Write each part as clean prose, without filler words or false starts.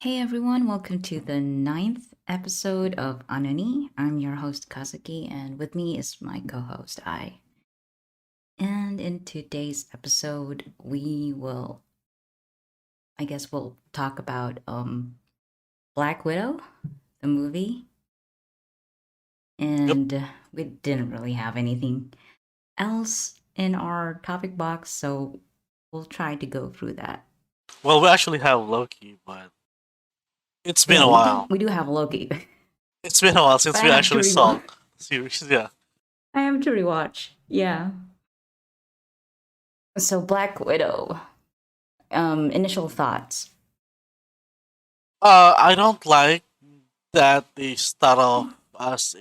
Hey everyone, welcome to the ninth episode of Anani. I'm your host Kazuki, and with me is my co-host Ai. And in today's episode, we'll talk about Black Widow, the movie, Yep. and we didn't really have anything else in our topic box, so we'll try to go through that. Well, we actually have Loki, but it's been Yeah, a we do while. we do have Loki, It's been a while but since I we have to actually saw rewatch. the series. Yeah. I have to rewatch. Yeah. So Black Widow. Initial thoughts. I don't like that they start off as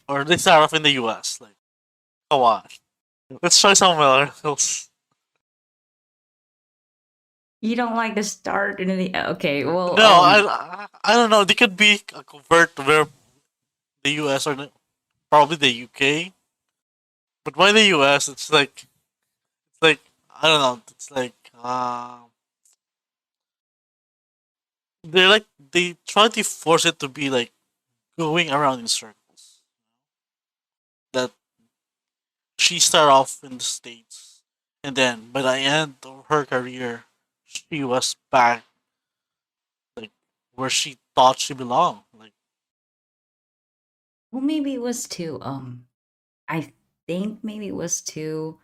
or they start off in the U.S. Like, come on, let's try somewhere else. You don't like the start and the okay. Well, No, I don't know. They could be a convert where the U.S. or probably the U.K. But why the U.S.? It's like I don't know. It's like they try to force it to be like going around in circles. That she started off in the States, and then by the end of her career, she was back like where she thought she belonged. Like, well, maybe it was to I think maybe it was to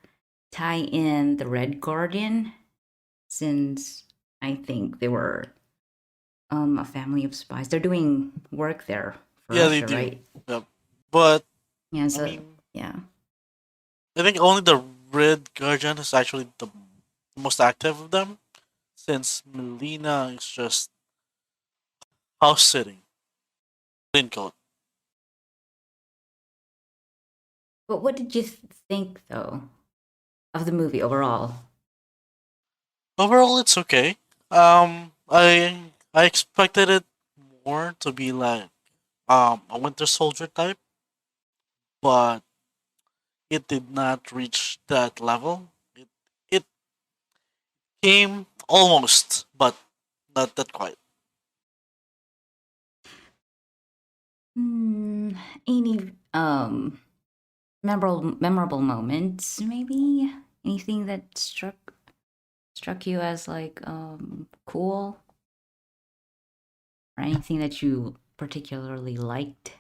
tie in the Red Guardian, since I think they were a family of spies. They're doing work there for yeah, they Russia, do. right? Yep. But Yeah. I So mean, yeah. I think only the Red Guardian is actually the most active of them, since Melina is just house sitting. Clean coat. But what did you think though of the movie overall? Overall, it's okay. I expected it more to be like a Winter Soldier type, but it did not reach that level. It came almost, but not that quite. Hmm, any memorable moments maybe? Anything that struck you as like cool, or anything that you particularly liked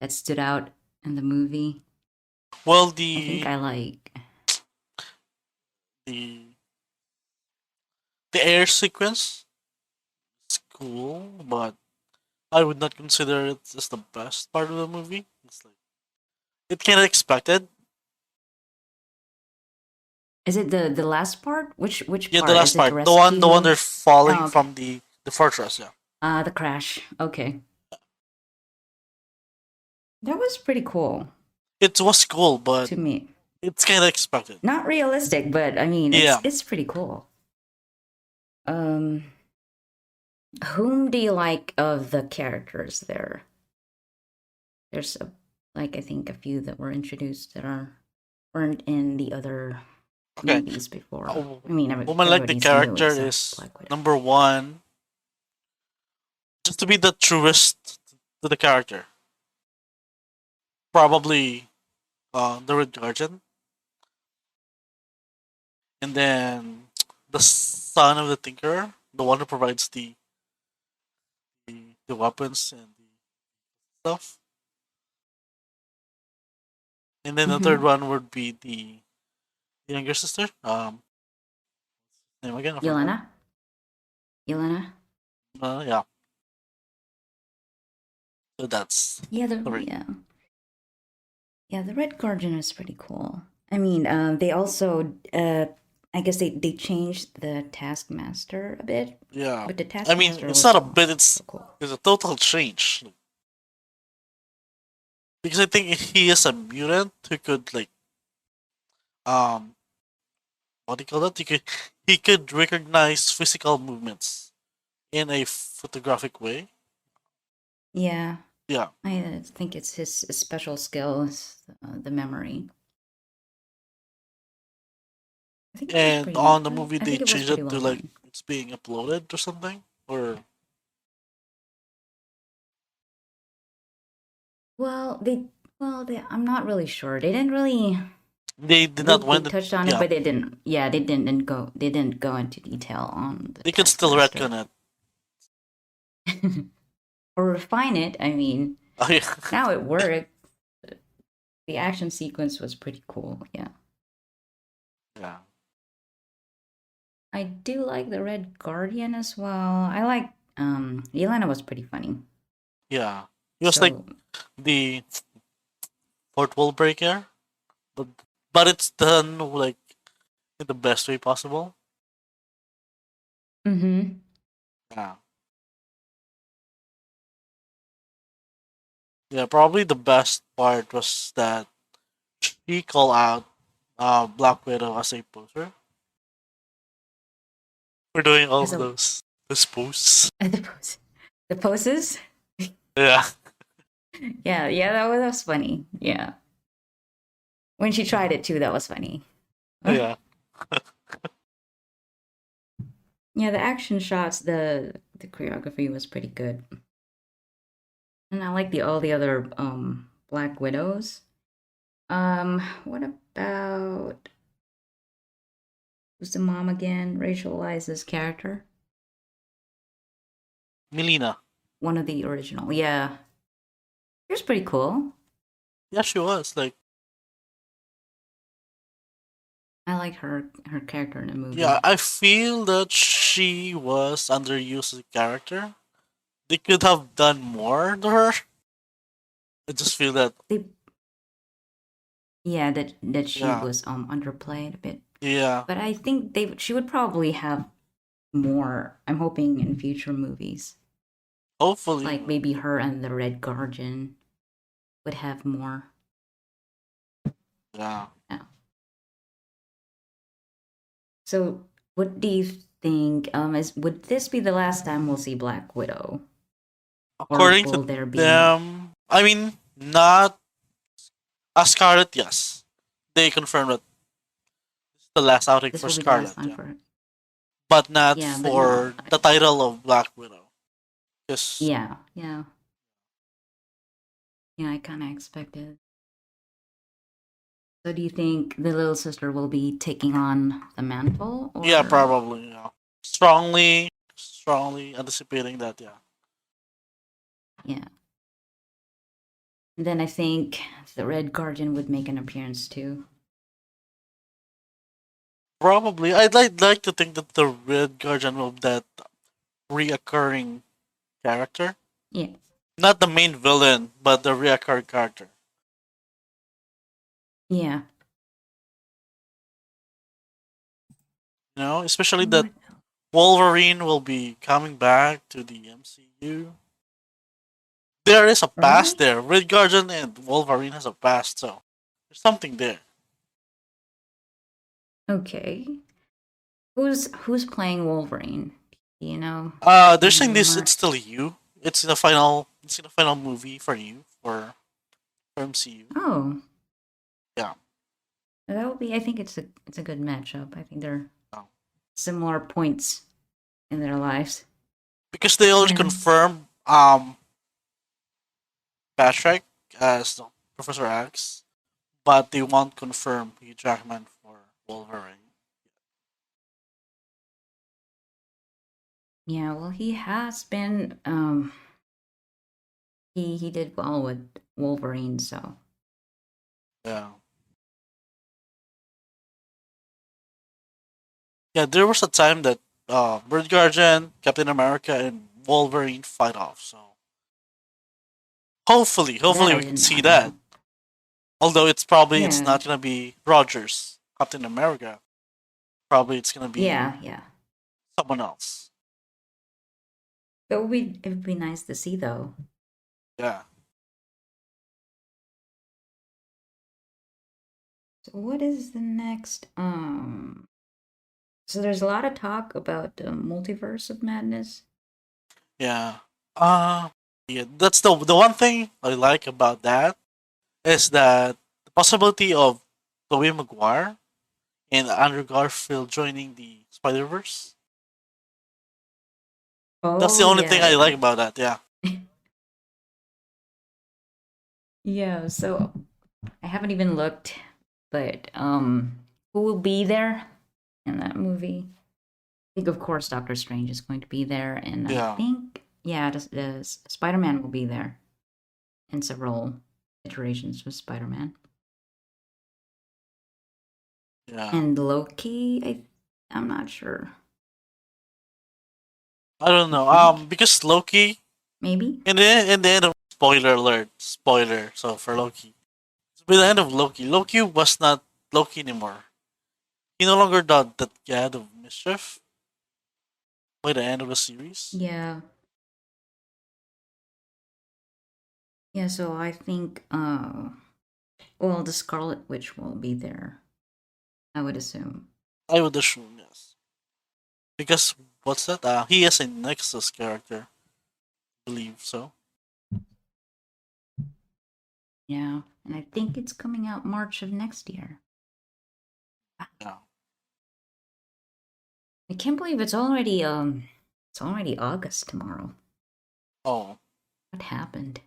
that stood out in the movie? Well, I think I like. the the air sequence is cool, but I would not consider it as the best part of the movie. It's like it kind of expected. Is it the last part? Which Yeah, the part? last Is it part, the one rescue? they're falling Oh, okay. from the fortress. Yeah, The crash. Okay, that was pretty cool it was cool, but to me. it's kind of expected. Not realistic, but I mean, Yeah. it's pretty cool. Um, whom do you like of the characters there? There's like I think a few that were introduced that weren't in the other Okay. movies before. Uh, I mean, Woman like the everybody's new character except is Black Widow. number one, just to be the truest to the character. Probably the Red Guardian, and then the son of the Tinkerer, the one who provides the weapons and the stuff. And then the third Mm-hmm. one would be the younger sister. Name again? I forgot. Yelena, Yelena. Yeah. So that's Yeah, three. the Red Guardian is pretty cool. I mean, they also, I guess they changed the Taskmaster a bit, Yeah. but the I mean, Taskmaster it's not was a bit. also It's cool. it's a total change because I think he is a mutant who could like um what do you call that? He could recognize physical movements in a photographic way. Yeah, Yeah. I think it's his special skill is the memory. I think it was And pretty. on the movie I they think it was changed pretty it to well like done. it's being uploaded or something. Or Well, I'm not really sure. They didn't really. they did not They win the touched on it, yeah. but they didn't. Yeah, they didn't go. They didn't go into detail on the They could still taskmaster retcon it. or refine it. I mean, Oh yeah. now it worked. The action sequence was pretty cool. Yeah, Yeah. I do like the Red Guardian as well. I like Yelena was pretty funny. Yeah. He was like So, the fourth wall breaker, but it's done like in the best way possible. mm-hmm. Yeah. Yeah, probably the best part was that she called out Black Widow as a poser for doing all As of a those posts. the pose, the poses. Yeah. Yeah, yeah, that was funny. Yeah, when she tried it too, that was funny. Yeah. Yeah, the action shots, the choreography was pretty good, and I like the all the other Black Widows. What about who's the mom again? Rachel Weisz's character, Melina. one of the original. Yeah, she was pretty cool. Yeah, she was. Like, I like her character in the yeah, movie. I feel that she was underused as a character. They could have done more to her. I just feel that, They Yeah, that she yeah, was underplayed a bit, yeah. but I think they she would probably have more. I'm hoping in future movies, Hopefully, like maybe her and the Red Guardian would have more. yeah. Yeah. So, what do you think? Is would this be the last time we'll see Black Widow, or According will to there be? them, I mean, not as Scarlet, yes. They confirmed that it's the last outing This for will be the last Scarlet, time yeah. for it. But not Yeah, but no. for the title of Black Widow. Because, Yeah, yeah, yeah. I kind of expected. So, do you think the little sister will be taking on the mantle, yeah, or probably, yeah. Strongly anticipating that, yeah. yeah? And then I think the Red Guardian would make an appearance too. Probably. I'd like to think that the Red Guardian will be that reoccurring character. Yeah, Not the main villain, but the reoccurring character. yeah. You know, especially that What? Wolverine will be coming back to the MCU. There is a past Really? there. Red Guardian and Wolverine has a past, so there's something there. Okay. Who's playing Wolverine? Do you know? They're Any saying this. rumor? It's still you. It's in the final. It's in the final movie for you for MCU. Oh, Yeah. that would be. I think it's a good matchup. I think they're No. similar points in their lives. Because they already Yeah. confirmed Patrick as Professor X, but they won't confirm Hugh Jackman for Wolverine. Yeah. Well, he has been. He did well with Wolverine, so Yeah. Yeah, there was a time that Bird Guardian, Captain America, and Wolverine fight off. So that hopefully I we can did see not that. know. Although it's Yeah. not gonna be Rogers, Captain America. Probably it's gonna be Yeah. Yeah. someone else. It would be nice to see though. Yeah. So what is the next? So there's a lot of talk about the multiverse of madness. Yeah. Uh yeah, that's the one thing I like about that is that the possibility of Tobey Maguire and Andrew Garfield joining the Spider Verse. That's the Oh only thing I yeah, like about that. Yeah, yeah. So I haven't even looked, but who will be there in that movie? I think of course Doctor Strange is going to be there, and I yeah, think yeah, Spider Man will be there in several iterations of Spider Man, yeah. and Loki. I'm not sure. I don't I know. think Because Loki maybe. in the end of spoiler alert, spoiler. So for Loki, by the end of Loki, Loki was not Loki anymore. He no longer did that god of mischief by the end of the series. Yeah, yeah. So I think well, the Scarlet Witch will be there. I would assume. I would assume yes, because what's that? He is a Nexus character, I believe so. Yeah, and I think it's coming out March of next year. Yeah. I can't believe it's already August tomorrow. Oh What happened?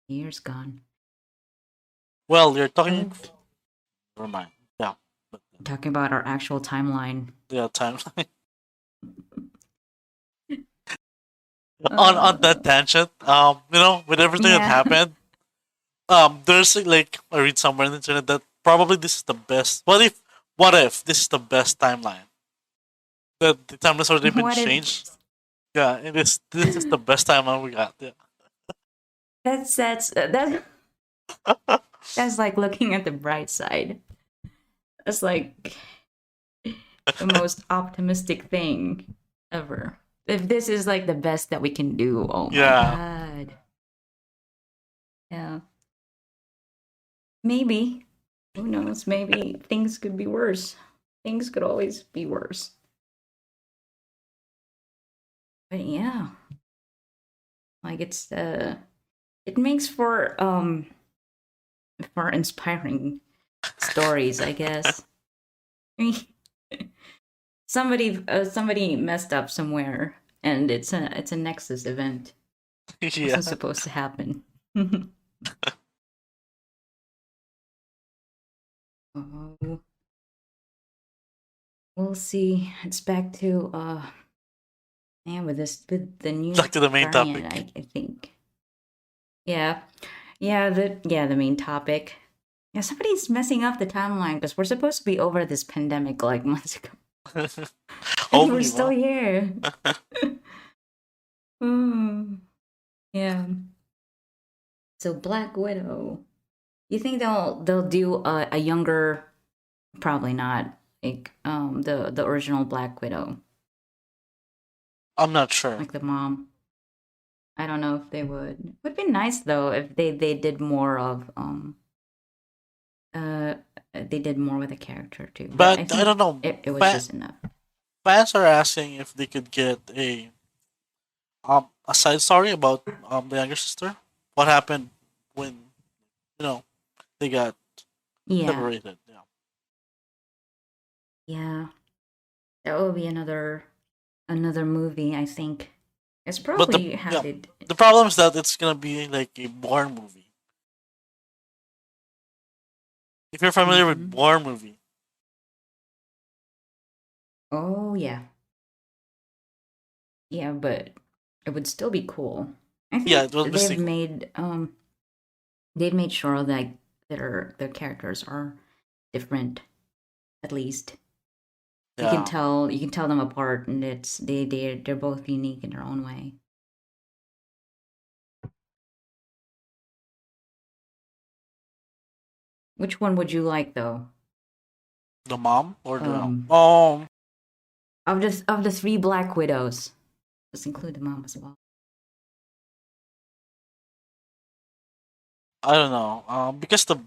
The year's gone. well, you're talking. Okay. Never mind. Yeah, but Talking about our actual timeline. yeah, timeline. On Uh that tangent, with everything that yeah. happened, there's like I read somewhere on the internet that probably this is the best. What if this is the best timeline? The timeline's already been What if changed. Yeah, this is the best timeline we got. Yeah. that's that's like looking at the bright side. That's like the most optimistic thing ever. If this is like the best that we can do, oh my Yeah. god. Yeah. Maybe. Who knows? Maybe things could be worse. Things could always be worse. But yeah, like it makes for inspiring stories, I guess. I mean, somebody messed up somewhere, and it's a Nexus event. Yeah. Wasn't supposed to happen. Oh, we'll see. It's back to man with the new Back to the main variant. topic. I think. Yeah, yeah the main topic. Yeah, somebody's messing up the timeline because we're supposed to be over this pandemic like months ago, and we're Hopefully, still well. here. Hmm. Yeah. So Black Widow. You think they'll do a younger? Probably not. Like the original Black Widow, I'm not sure. like the mom. I don't know if they would. It would be nice though if they did more of uh they did more with the character too. But I But I think don't know. it was just enough. Fans are asking if they could get a side story about the younger sister. What happened when you know they got Yeah, separated? Yeah. yeah. That will be another movie. I think it's But probably how did. the problem is that it's gonna be like a Bourne movie. If you're familiar with Mm-hmm. Bourne movie, Oh yeah, yeah. But it would still be cool. I yeah, think it was mystical. they've made sure that their characters are different. At least Yeah. you can tell them apart, and they're both unique in their own way. Which one would you like though? The mom or the Um, of the three Black Widows, let's include the mom as well. I don't know. Because the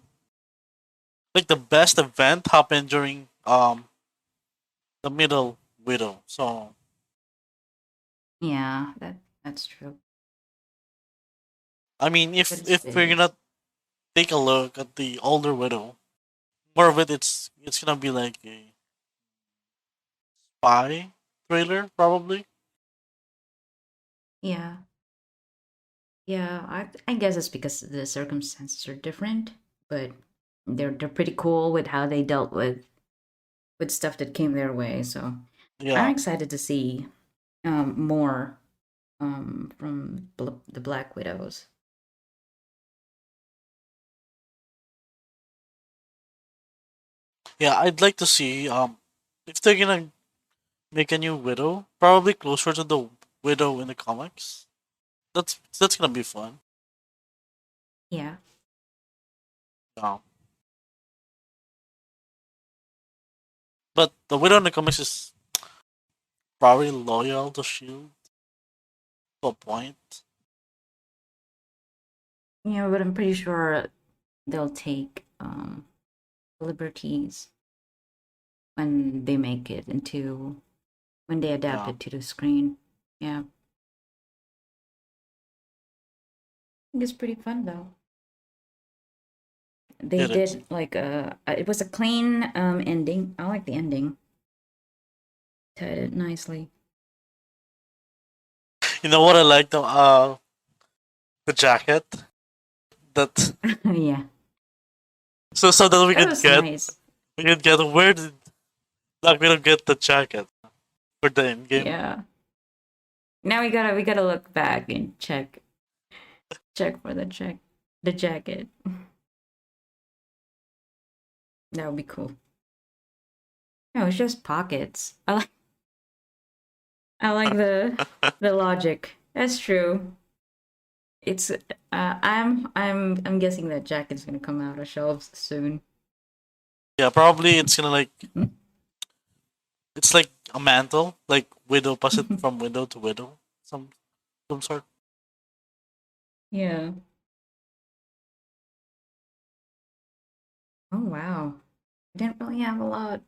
best event happened during the middle widow. So Yeah, that's true. I mean, But it's if we're gonna take a look at the older widow, more of it's gonna be like a spy thriller probably. Yeah. Yeah, I guess it's because the circumstances are different, but they're pretty cool with how they dealt with stuff that came their way. So I'm Yeah, excited to see more from the Black Widows. yeah. I'd like to see if they're gonna make a new Widow, probably closer to the Widow in the comics. That's gonna be fun. Yeah, Yeah. But the Widow in the comics is probably loyal to Shield to a point. yeah, but I'm pretty sure they'll take liberties when they make it into when they adapt Yeah, it to the screen. Yeah, I think it's pretty fun though. They it is. did like it was a clean ending. I like the ending. Tied it nicely. You know what I like the jacket that Yeah, so that that was nice. we could get where did Black Widow get the jacket for the end game. Yeah. Now we gotta look back and check for the jacket. That would be cool. No, it's just pockets. I like the logic. That's true. It's I'm guessing that jacket's gonna come out of shelves soon. Yeah, probably it's gonna like it's like a mantle, like Widow pass it from window to widow, some sort. Yeah. Oh wow. I didn't really have a lot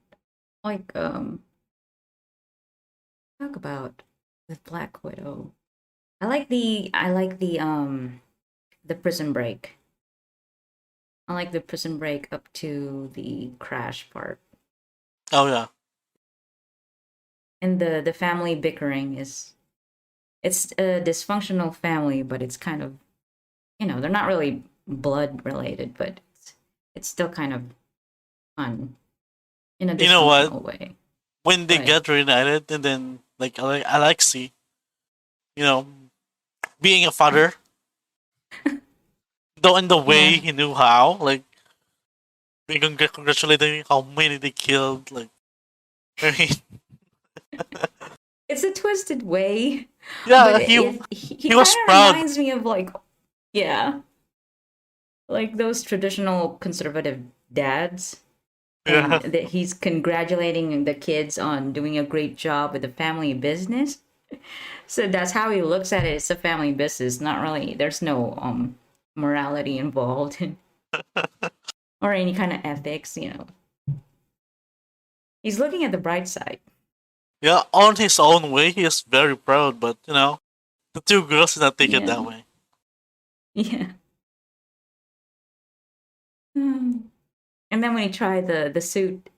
like talk about with Black Widow. I like the prison break. I like the prison break up to the crash part. Oh yeah, And the family bickering is it's a dysfunctional family, but it's kind of they're not really blood related, but it's still kind of fun in a you know what? dysfunctional way. When they But get reunited, and then like Alexi, you know, being a father, though in the way yeah, he knew how, like being congratulating how many they killed, like I mean, it's a twisted way, but yeah, he he kind was of proud. reminds me of like yeah, like those traditional conservative dads and Yeah, that he's congratulating the kids on doing a great job with the family business. So that's how he looks at it. It's a family business, not really. There's no morality involved or any kind of ethics. He's looking at the bright side. yeah, on his own way, he is very proud. But the two girls did not take it Yeah, that way. yeah. Hmm. And then when he tried the suit,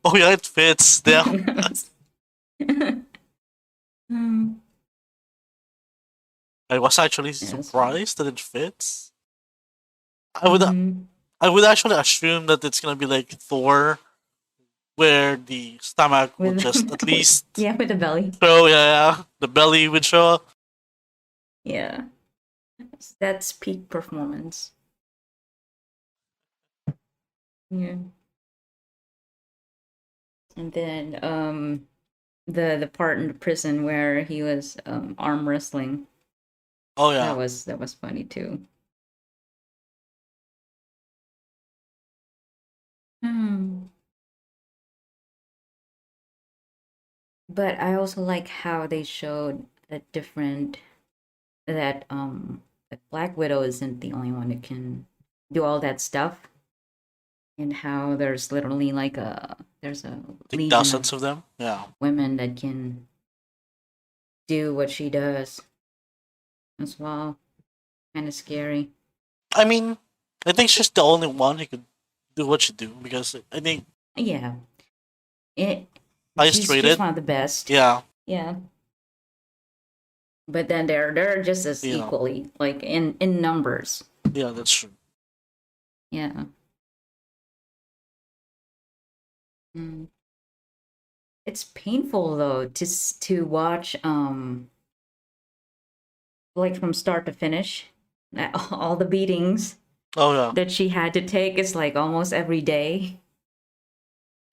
Oh yeah, it fits. Yeah, Hmm. I was actually That's funny. surprised that it fits. I would Mm-hmm. I would actually assume that it's gonna be like Thor, where the stomach would With, just at with least yeah, with the belly. show. Yeah, the belly would show up. Yeah, that's peak performance. Yeah. And then the part in the prison where he was arm wrestling. Oh That yeah, was that was funny too. Hmm. But I also like how they showed that Black Widow isn't the only one who can do all that stuff, and how there's a like legion of dozens of them. Yeah, women that can do what she does as well. Kind of scary. I mean, I think she's the only one who could do what she do because I think Yeah, it. highest She's rated. one of the best. Yeah, Yeah, but then they're just as You know, equally like in numbers. yeah, that's true. Yeah. Mm. It's painful though to watch like from start to finish all the beatings Oh yeah. that she had to take is like almost every day.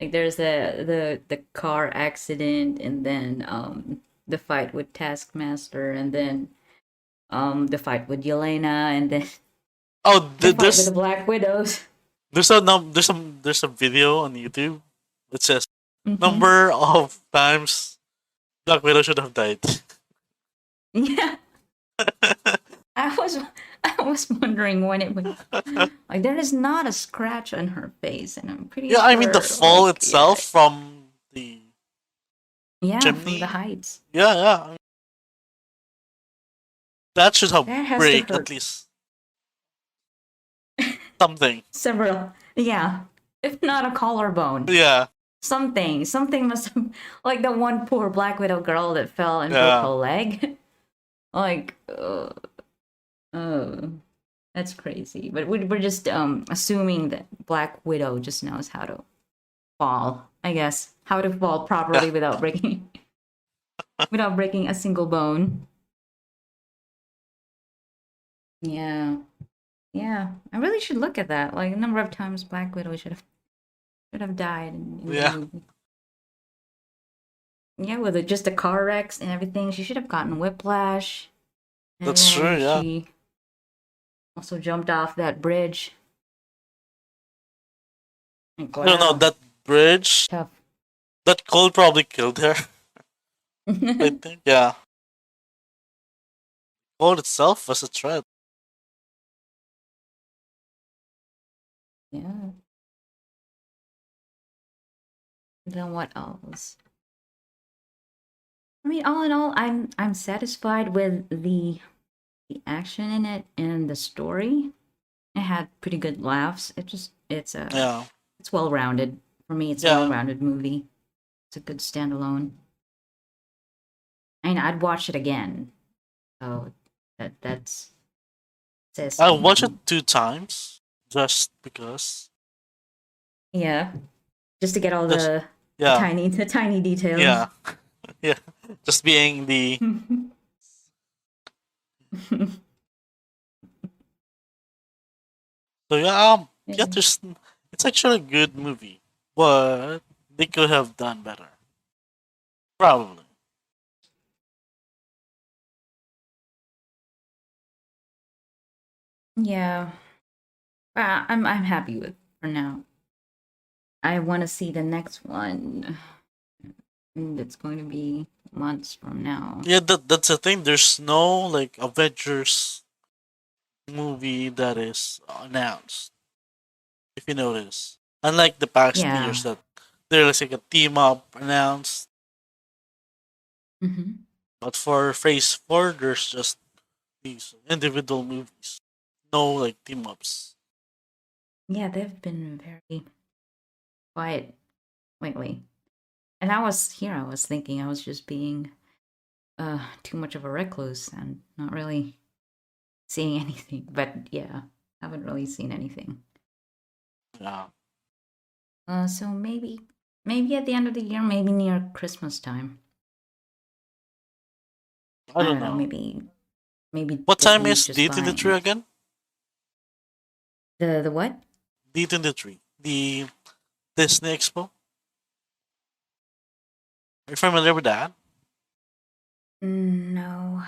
Like there's the car accident, and then the fight with Taskmaster, and then the fight with Yelena, and then Oh, the fight with the Black Widows. there's a video on YouTube that says Hmm. number of times Black Widow should have died. Yeah, I was I was wondering when it would, like there is not a scratch on her face, and I'm pretty Yeah, I mean the sure fall like itself from the yeah, from the chimney. heights. Yeah, yeah. I mean, that should have That has to break at hurt least something. several. Yeah, if not a collarbone. Yeah, Something must have, like the one poor Black Widow girl that fell and broke her yeah, leg. Like, uh, that's crazy. But we're just assuming that Black Widow just knows how to fall. I guess how to fall yeah. properly without breaking without breaking a single bone. Yeah, yeah. I really should look at that. Like the number of times Black Widow should have died in the Yeah, movie. Yeah, with just the car wrecks and everything, she should have gotten whiplash. And that's true. then Yeah. she also jumped off that bridge. Like, I don't know wow, that bridge. tough. That cold probably killed her. I think. Yeah, cold itself was a threat. Yeah. Then what else? I mean, all in all, I'm satisfied with the action in it and the story. It had pretty good laughs. Yeah, It's well rounded. For me, it's a well yeah. rounded movie. It's a good standalone. And I'd watch it again. So that's says I watched it something. 2 times just because. Yeah, just to get all Just the yeah, tiny details. yeah, yeah. Just being the so yeah. Yeah. There's it's actually a good movie, but they could have done better. Probably. Yeah, I'm happy with for now. I want to see the next one. It's going to be months from now. Yeah, that's the thing. There's no like Avengers movie that is announced. If you notice, unlike the past years Yeah. that there's like a team up announced, Hmm. but for Phase 4, there's just these individual movies. No like team ups. Yeah, they've been very quiet lately. And I was here. I was thinking I was just being too much of a recluse and not really seeing anything. But yeah, haven't really seen anything. Yeah, So maybe at the end of the year, maybe near Christmas time. I I don't don't know. know. Maybe What this time week is just D23 by again? the what? D23, the Disney Expo. Are you familiar with that? No.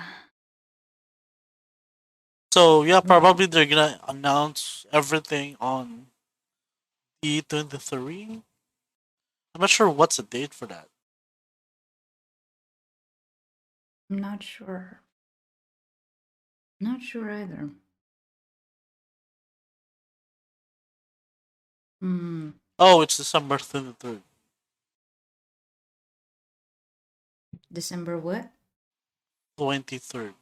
So yeah, What? probably they're gonna announce everything on D23. I'm not sure what's the date for that. I'm not sure. Not sure either. Hmm. Oh, it's December 23rd. December what? 23rd.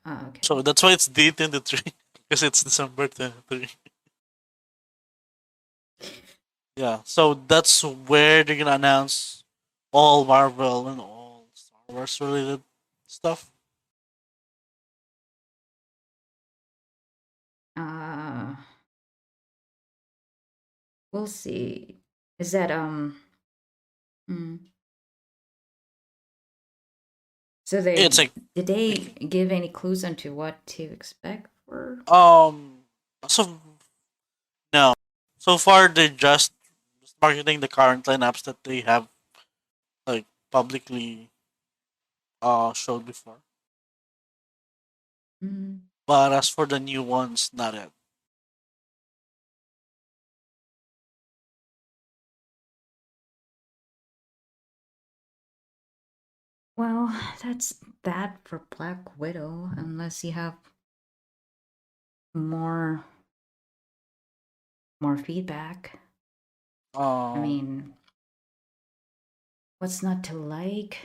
Oh, okay. So that's why it's D23 because it's December 23. Yeah, so that's where they're gonna announce all Marvel and all Star Wars related stuff. Uh, we'll see. Is that hmm. So It's they like did they like, give any clues onto what to expect for? um so no. So far they're just marketing the current lineups that they have like publicly showed before. Mm. But as for the new ones, not yet. Well, that's that for Black Widow, unless you have more more feedback. I Um mean, what's not to like?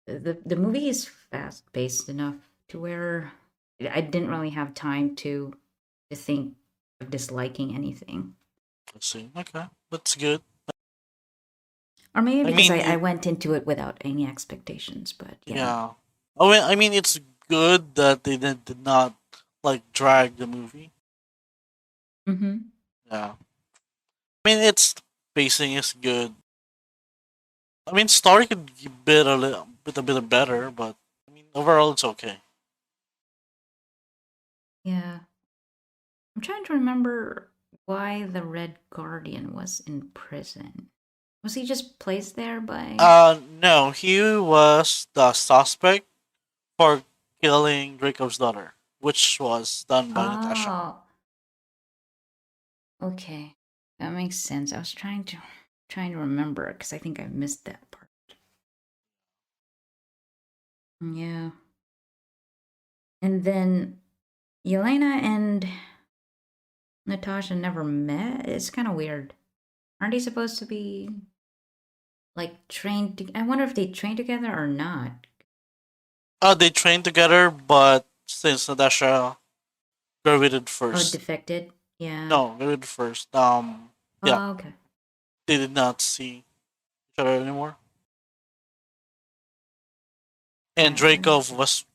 The movie is fast paced enough to where I didn't really have time to think of disliking anything. let's see. Okay. That's good. Or maybe I because mean I it, went into it without any expectations, but yeah. yeah. Oh well, I mean it's good that they did not like drag the movie. Mm-hmm. Yeah. I mean its pacing is good. I mean story could be a bit better, but I mean overall it's okay. Yeah. I'm trying to remember why the Red Guardian was in prison. Was he just placed there by. No, he was the suspect for killing Dracov's daughter, which was done by Natasha. Oh, okay. That makes sense. I was trying to remember because I think I missed that part. Yeah. And then Yelena and Natasha never met. It's kind of weird. Aren't they supposed to be like trained? I wonder if they trained together or not. They trained together, but since Natasha graduated Or first, defected? Yeah. no, graduated first. Yeah, Oh, okay. they did not see each other anymore. And Yeah, that makes Dracov sense. was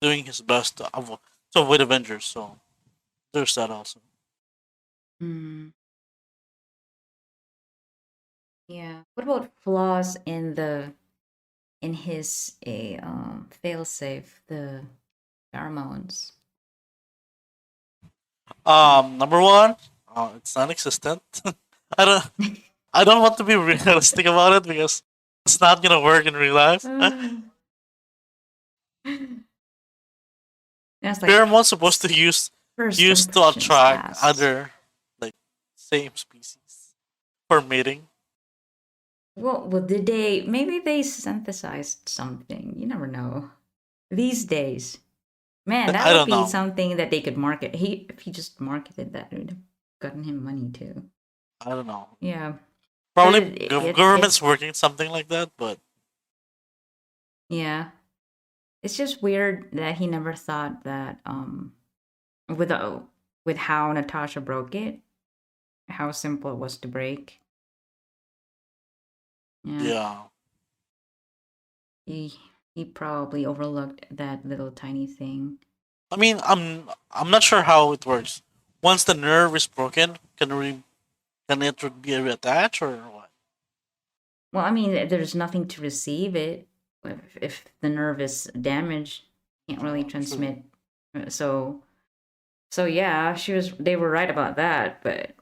doing his best to avoid Avengers, so there's that also. Mm, yeah. What about flaws in his a failsafe, the pheromones? Number one, it's non-existent. I don't, I don't want to be realistic about it because it's not gonna work in real life. That's like Pheromones supposed to first use to impressions attract last. other like same species for mating. Well, did they? Maybe they synthesized something. You never know. These days, man, that I would don't be know. something that they could market. If he just marketed that, it would have gotten him money too. I don't know. Yeah, but Probably it's government's working something like that, but yeah, it's just weird that he never thought that with with how Natasha broke it, how simple it was to break. Yeah, yeah. he he probably overlooked that little tiny thing. I mean, I'm not sure how it works. Once the nerve is broken, can it be reattached or what? Well, I mean, there's nothing to receive it if the nerve is damaged. Can't really True. transmit. So so yeah, she was. They were right about that, but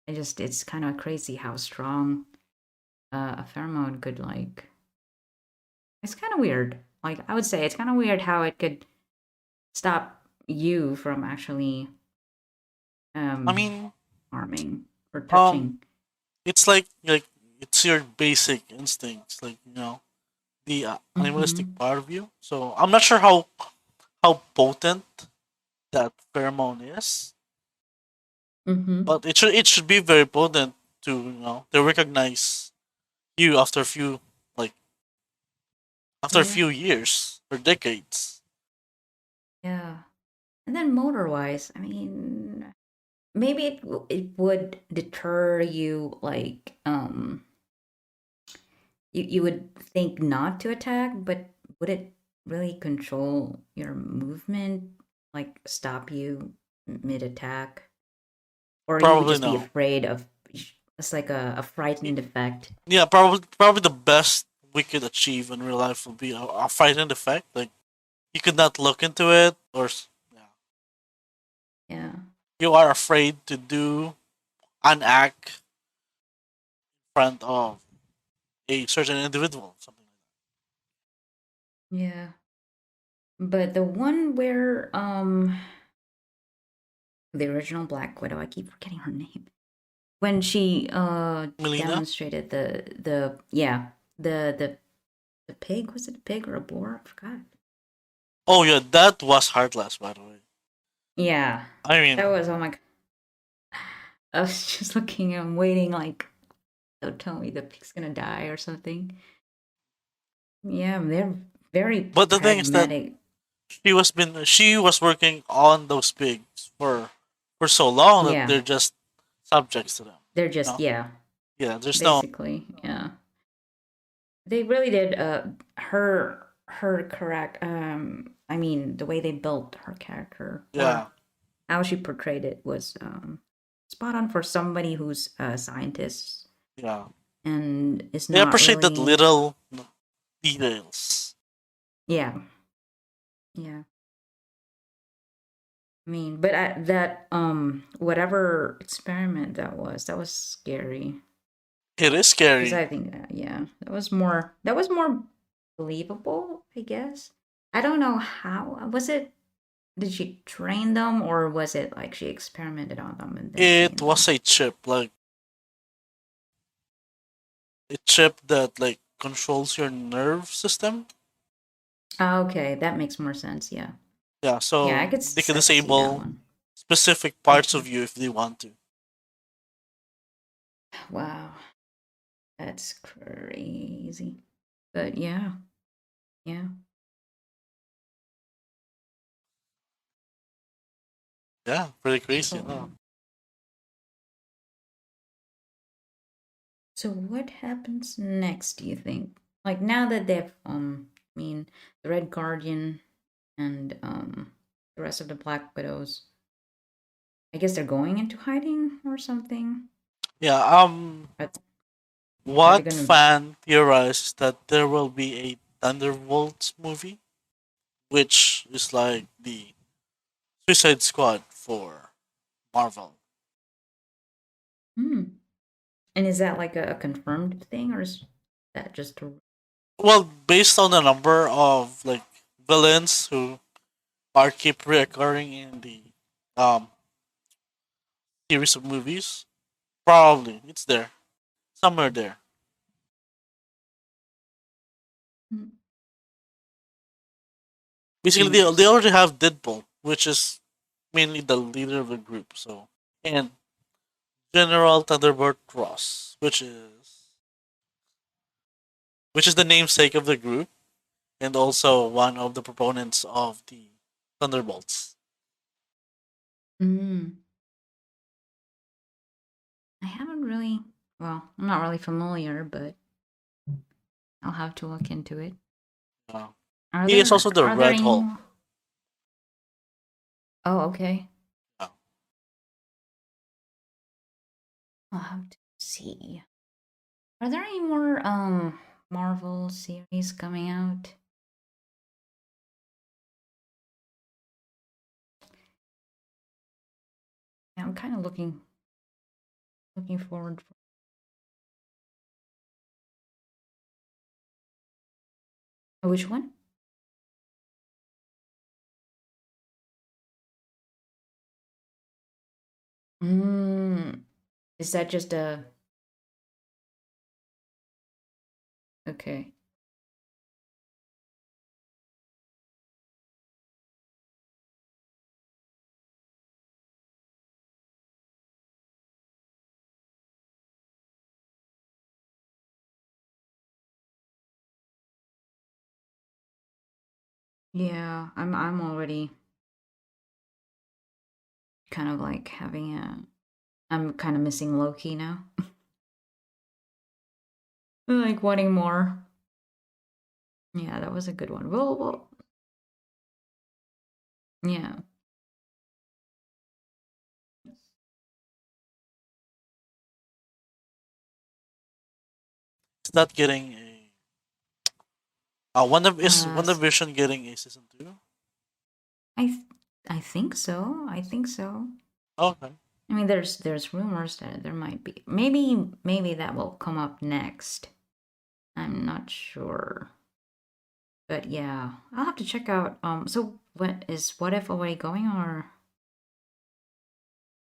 it's kind of crazy how strong a pheromone could like. It's kind of weird. Like I would say, it's kind of weird how it could stop you from actually I um mean, harming or um, touching. it's like it's your basic instincts, like the animalistic Mm-hmm. part of you. So I'm not sure how potent that pheromone is, Mm-hmm. but it should be very potent to to recognize you like after a Yeah. few years or decades. Yeah. And then motor wise, I mean, maybe it would deter you like you would think not to attack, but would it really control your movement, like stop you mid attack, or you would Probably just be no. afraid of? It's like a frightened effect. Yeah, probably the best we could achieve in real life would be a frightened effect. Like you could not look into it, or yeah, Yeah, you are afraid to do an act in front of a certain individual, something like yeah. But the one where the original Black Widow, I keep forgetting her name. When she that. Melina. demonstrated the yeah, the pig, was it a pig or a boar? I forgot. Oh yeah, that was heartless, by the way. Yeah. I mean, That was, oh my god. I was just looking and waiting like they'll tell me the pig's gonna die or something. Yeah, they're very but the thing is that pragmatic. she was working on those pigs for so long that Yeah. they're just subjects to them. They're You just, know? yeah, Yeah, there's no. basically. Yeah. They really did her correct I mean the way they built her character Yeah, or how she portrayed it was spot on for somebody who's a scientist yeah. and is I not appreciate that really. little details. Yeah, yeah. I mean, but that whatever experiment that was scary It is because scary. I think that, yeah, that was more believable, I guess. I don't know how was it. Did she train them, or was it like she experimented on them and then It trained was them? a chip, like a chip that like controls your nerve system. Ah, okay, that makes more sense. Yeah, Yeah, yeah, so they can I could see that disable one. specific parts Hmm. of you if they want to. Wow, that's crazy. But yeah, yeah. Yeah, pretty crazy. So, so what happens next? Do you think? Like now that they've, I mean, the Red Guardian and the rest of the Black Widows. I guess they're going into hiding or something. Yeah. But are they What gonna? fan theorizes that there will be a Thunderbolts movie, which is like the Suicide Squad for Marvel. Hmm. And is that like a confirmed thing, or is that just a? Well, based on the number of like villains who are keep reoccurring in the um series of movies, probably it's there somewhere there. Hmm, Basically, they interesting. already have Deadpool, which is mainly the leader of the group. So and General Thunderbird Ross, which is the namesake of the group and also one of the proponents of the Thunderbolts. Mm. I haven't really. Well, I'm not really familiar, but I'll have to look into it. Uh, he is also the Are there Red any Hulk. more? Oh, okay. Uh, I'll have to see. Are there any more Marvel series coming out? Yeah, I'm kind of looking forward. Oh, which one? Mm, is that just a okay? Yeah, I'm already kind of like having a. I'm kind of missing Loki now. Like wanting more. Yeah, that was a good one. Well, yeah. It's not getting a. Uh, WandaVision getting a season 2? I th- I think so. I think so. Okay. I mean, there's rumors that there might be. Maybe that will come up next. I'm not sure. But yeah, I'll have to check out. So what if already going, or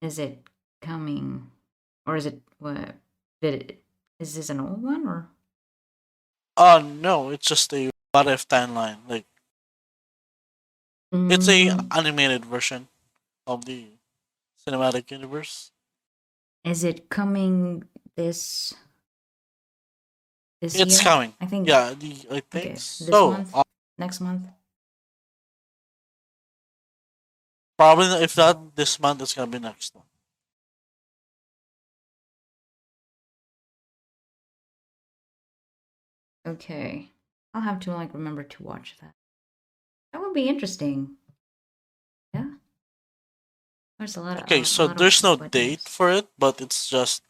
is it coming, or is it what? Did it? Is this an old one or? No, it's just a what if timeline. Like it's a Mm, animated version of the cinematic universe. is it coming this this It's year? coming. I think. Yeah, I think Okay, this so. month, next month. Probably if not this month, it's gonna be next month. Okay, I'll have to like remember to watch that. That would be interesting. Yeah, there's Okay, a so lot of there's no what date ifs. for it, but it's just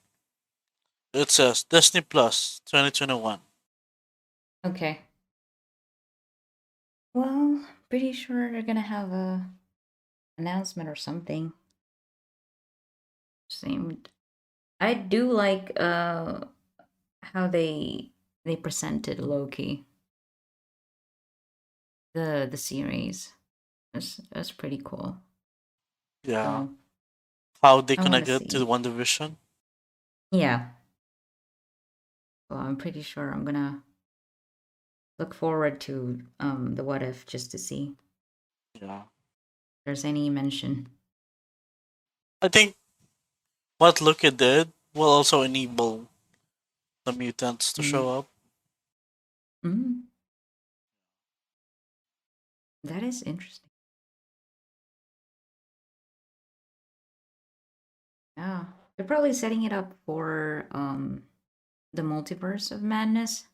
it says Disney Plus 2021. Okay. Well, pretty sure they're gonna have a announcement or something. Seemed. I do like how they presented Loki, the series. That's pretty cool. Yeah, So how they I want to connect it to the see. One Division. Yeah. Well, I'm pretty sure I'm gonna look forward to the what if just to see if Yeah, there's any mention. I think what Loki did will also enable the mutants to Mm. show up. Mm, that is interesting. Yeah, they're probably setting it up for the multiverse of madness,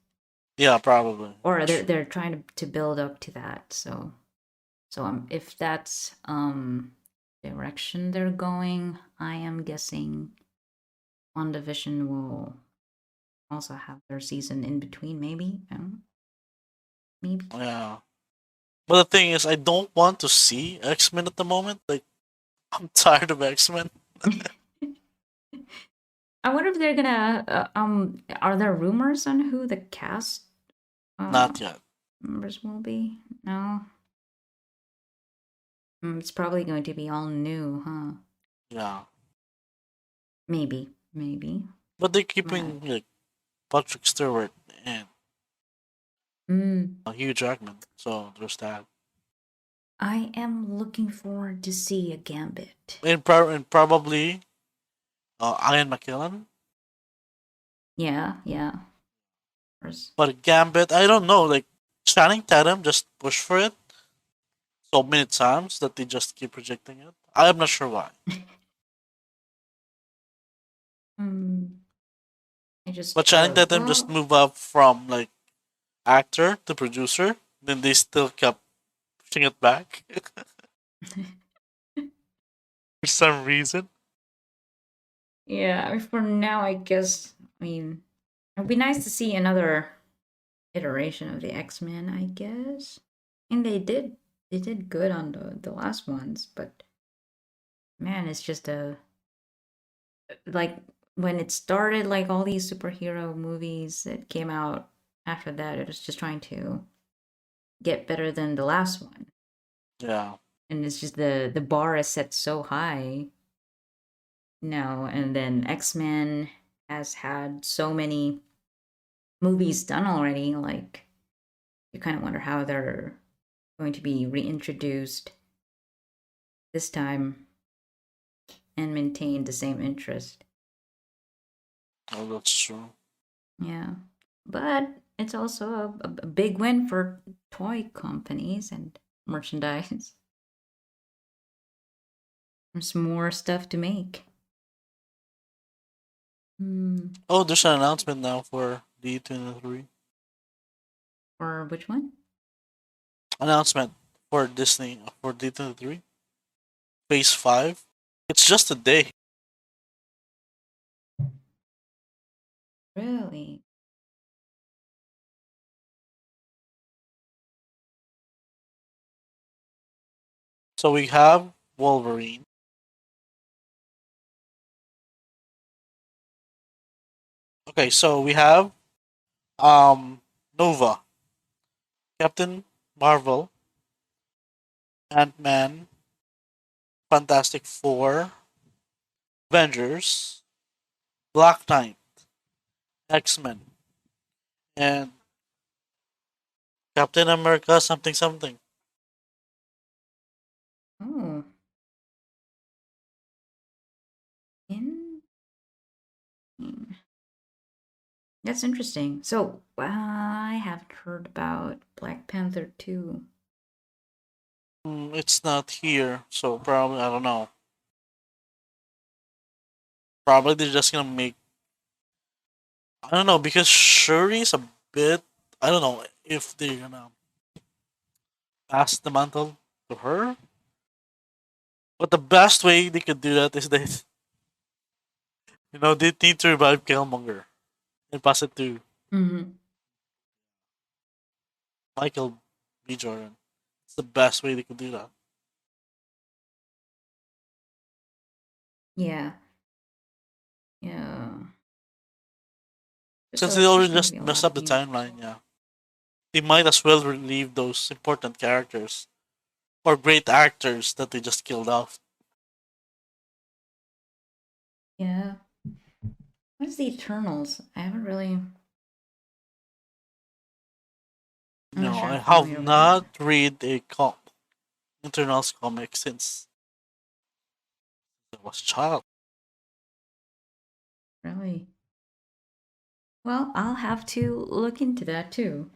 Yeah, probably. or True. they're trying to build up to that. So if that's direction they're going, I am guessing WandaVision will also have their season in between. Maybe, maybe. Yeah. But the thing is, I don't want to see X Men at the moment. Like, I'm tired of X Men. I wonder if they're gonna. Are there rumors on who the cast uh Not yet. members will be? No. It's probably going to be all new, huh? Yeah. Maybe. But they're Right. keeping like Patrick Stewart and Mm. Hugh Jackman. So there's that. I am looking forward to see a Gambit. And probably Ian McKellen. Yeah. But Gambit, I don't know. Like Channing Tatum just pushed for it so many times that they just keep rejecting it. I'm not sure why. Hmm. I But just Channing Tatum just well, moved up from like actor to producer. Then they still kept pushing it back for some reason. yeah. I mean, for now, I guess. I mean, it'd be nice to see another iteration of the X-Men. I guess, and they did good on the last ones, but man, it's just a like when it started, like all these superhero movies that came out after that, it was just trying to get better than the last one, Yeah. and it's just the bar is set so high. No, and then X-Men has had so many movies done already. Like you kind of wonder how they're going to be reintroduced this time and maintain the same interest. Oh, that's true. Yeah, but it's also a big win for toy companies and merchandise. There's more stuff to make. Hmm. Oh, there's an announcement now for D23 Or which one? announcement for Disney for D23 Phase 5. It's just a day. Really? So we have Wolverine. Okay, so we have Nova, Captain Marvel, Ant-Man, Fantastic Four, Avengers, Black Knight, X-Men, and Captain America something something. Oh, in that's interesting. So I haven't heard about Black Panther 2. It's not here, so probably I don't know. Probably they're just gonna make. I don't know because Shuri's a bit. I don't know if they're gonna pass the mantle to her. But the best way they could do that is they, they need to revive Killmonger and pass it to Mm-hmm. Michael B. Jordan. It's the best way they could do that. Yeah, yeah. Since So they it's already just gonna be just a messed lot up of the new. timeline, yeah. They might as well relieve those important characters or great actors that they just killed off. Yeah. What is the Eternals? I haven't really. I'm not No, sure I'm I have familiar with it. not read a Internals comic since I was a child. Really? Well, I'll have to look into that too.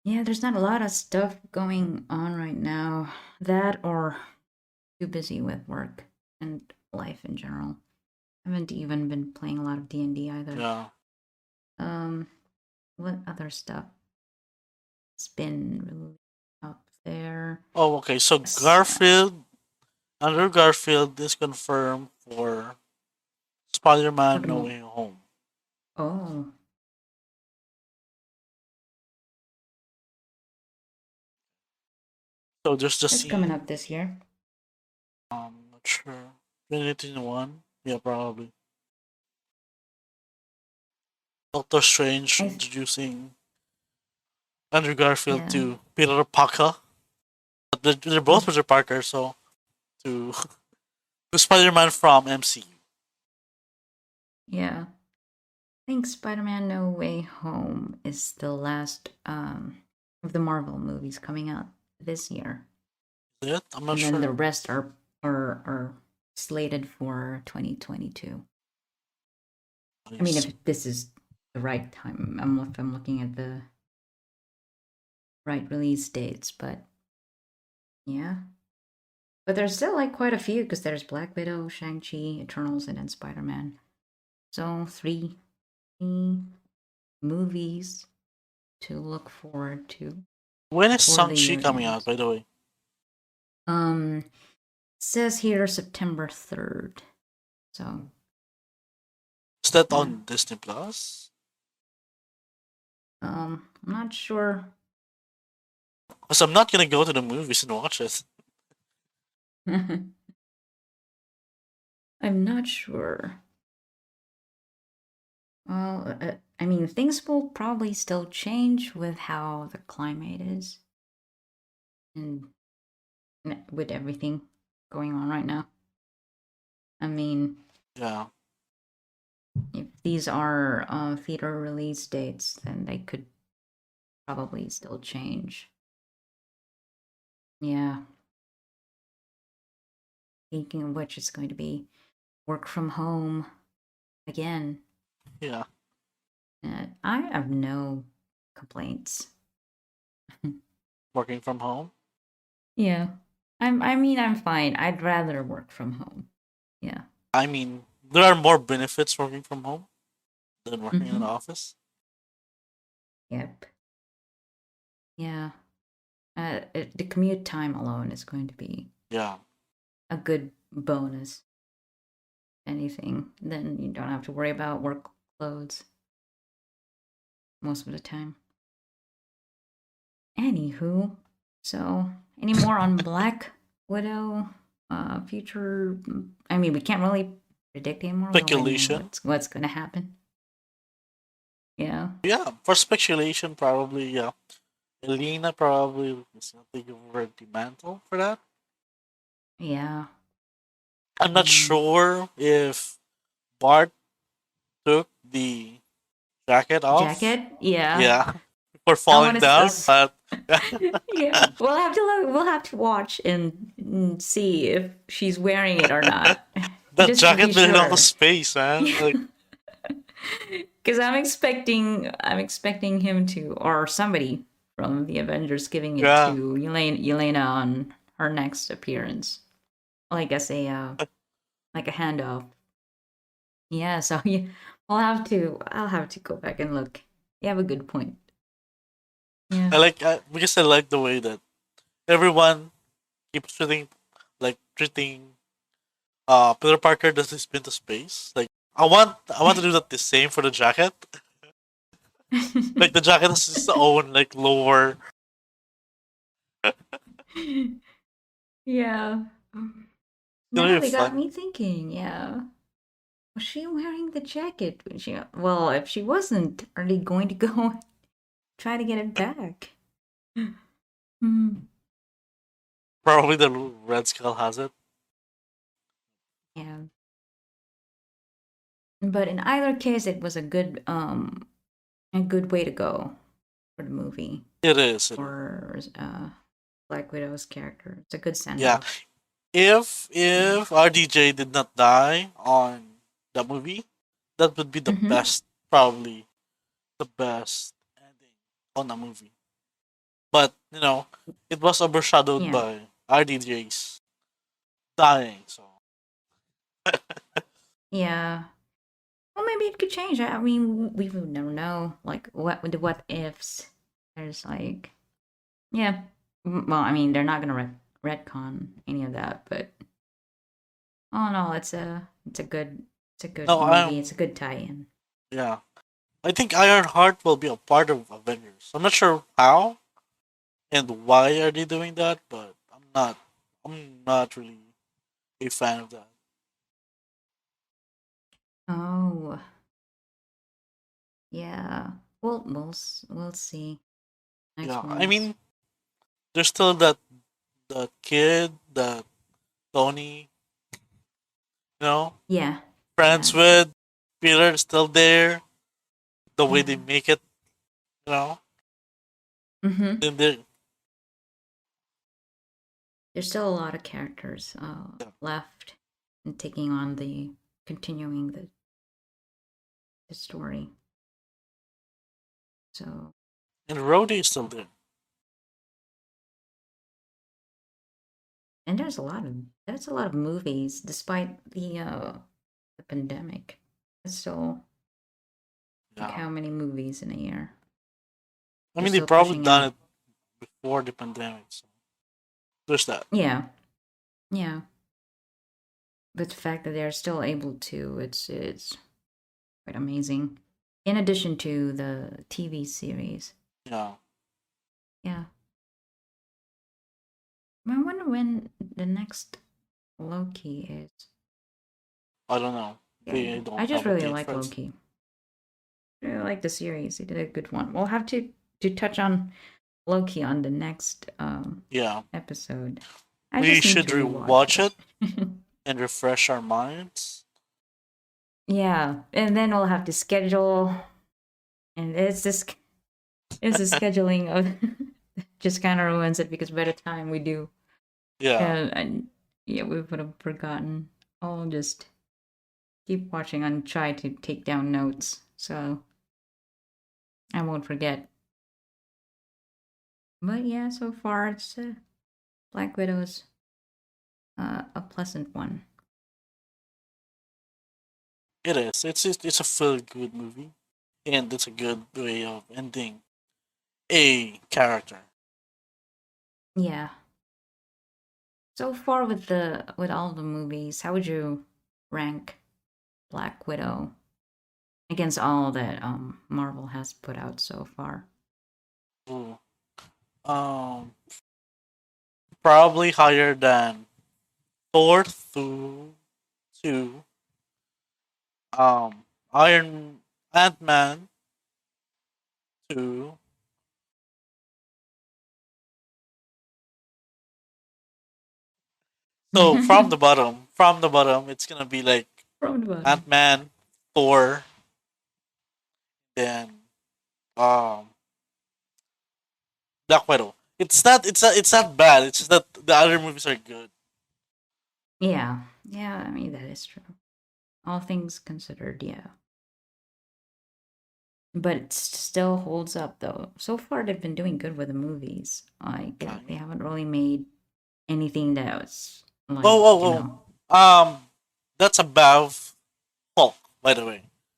Yeah, there's not a lot of stuff going on right now. That or too busy with work and life in general. I haven't even been playing a lot of D&D either. Yeah. Um, what other stuff has been released up there? Oh, okay. So Yes. Andrew Garfield is confirmed for For Spider-Man the No Way Home. oh, So there's the it's coming scene. up this year. Not sure. 2021? Yeah, probably. Doctor Strange I introducing Andrew Garfield yeah, to Peter Parker. But they're both mm, Peter Parker, so to to Spider-Man from MCU. yeah. I think Spider-Man No Way Home is the last of the Marvel movies coming out this year. Is it? I'm not And then the sure. rest are slated for 2022. I I mean, see. if this is the right time, if I'm looking at the right release dates, but yeah. But there's still like quite a few because there's Black Widow, Shang-Chi, Eternals, and then Spider-Man. So three movies to look forward to When is before the Shang-Chi year coming out, ends. by the way? Um, says here September 3rd. So Is that yeah. on Disney Plus? I'm not sure. Because I'm not gonna go to the movies and watch it. I'm not sure. Well, I mean, things will probably still change with how the climate is and with everything going on right now. I mean, Yeah. if these are theater release dates, then they could probably still change. Yeah. Speaking of which, it's going to be work from home again. Yeah. I have no complaints. Working from home. Yeah. I mean I'm fine. I'd rather work from home. Yeah. I mean, there are more benefits working from home. than working in an Mm-hmm. office. Yep. Yeah. The commute time alone is going to be Yeah. a good bonus. Anything, then you don't have to worry about work clothes most of the time. Anywho, so any more on Black Widow? Future. I mean, we can't really predict anymore. We already know Speculation. what's going to happen. Yeah. Yeah, for speculation, probably, yeah. Elena probably is going to take over the mantle for that. Yeah. I'm not Mm. sure if Bart took the jacket off. Jacket. Yeah. Yeah, before I want falling down, to. but Yeah. We'll have to look. We'll have to watch and see if she's wearing it or not, that just to be jacket belongs to sure. space, man. Like, Because I'm expecting him to, or somebody from the Avengers giving it yeah, to Yelena on her next appearance, like as a like a handoff. Yeah, so yeah, I'll have to go back and look. You have a good point. Yeah. because I like the way that everyone keeps treating Peter Parker that he's been to space. Like, I want to do that the same for the jacket. Like the jacket has its own like lore. Yeah. It's gonna Now be they got fun. me thinking. Yeah. Was she wearing the jacket? Well, if she wasn't, are they going to go try to get it back? Hmm. Probably the Red Skull has it. Yeah. But in either case, it was a good way to go for the movie It is. It is. for Black Widow's character. It's a good send Yeah. off. Yeah. If RDJ did not die on the movie, that would be the Mm-hmm. best, probably the best ending on a movie. But it was overshadowed Yeah. by RDJ's dying. So Yeah. Well, maybe it could change. I mean, we would never know. Like what ifs. There's like, yeah. Well, I mean, they're not gonna retcon any of that, but oh no, it's a good no, movie. It's a good tie-in. yeah, I think Ironheart will be a part of Avengers. I'm not sure how and why are they doing that, but I'm not really a fan of that. Oh, yeah. We'll see next Yeah, I month. mean, there's still that kid that Tony, you know, Yeah, friends yeah, with. Peter is still there. The way they yeah. make it, you know, Mm-hmm. then they There's still a lot of characters yeah. left and taking on the continuing the story. So, And Rhodey is still there. and there's a lot of movies despite the pandemic. It's still like Yeah, how many movies in a year? I They're mean they still probably pushing done out. it before the pandemic. So there's that. Yeah, yeah. But the fact that they're still able to, it's quite amazing. In addition to the TV series. Yeah, Yeah. I wonder when the next Loki is. I don't know. Yeah. They I don't just have a really date like for it. Loki. I really like the series. They did a good one. We'll have to touch on Loki on the next Yeah, episode. I we just need should to rewatch rewatch it. it and refresh our minds. Yeah. And then we'll have to schedule and it's the scheduling of just kind of ruins it because by the time we do Yeah, and yeah, we would have forgotten. I'll just keep watching and try to take down notes so I won't forget. But yeah, so far it's Black Widow's a pleasant one. It is. It's a feel good movie, and it's a good way of ending a character. Yeah. So far with all the movies, how would you rank Black Widow against all that Marvel has put out so far? Ooh. Um, Probably higher than Thor through two. Um, Iron Ant Man two. So from the bottom, it's gonna be like From the bottom. Ant Man, Thor, then um Black Widow. It's not bad. It's just that the other movies are good. Yeah. Yeah, I mean that is true. All things considered, yeah. But it still holds up though. So far they've been doing good with the movies. Like I they mean, haven't really made anything that was like, oh you know. that's above Hulk. By the way, if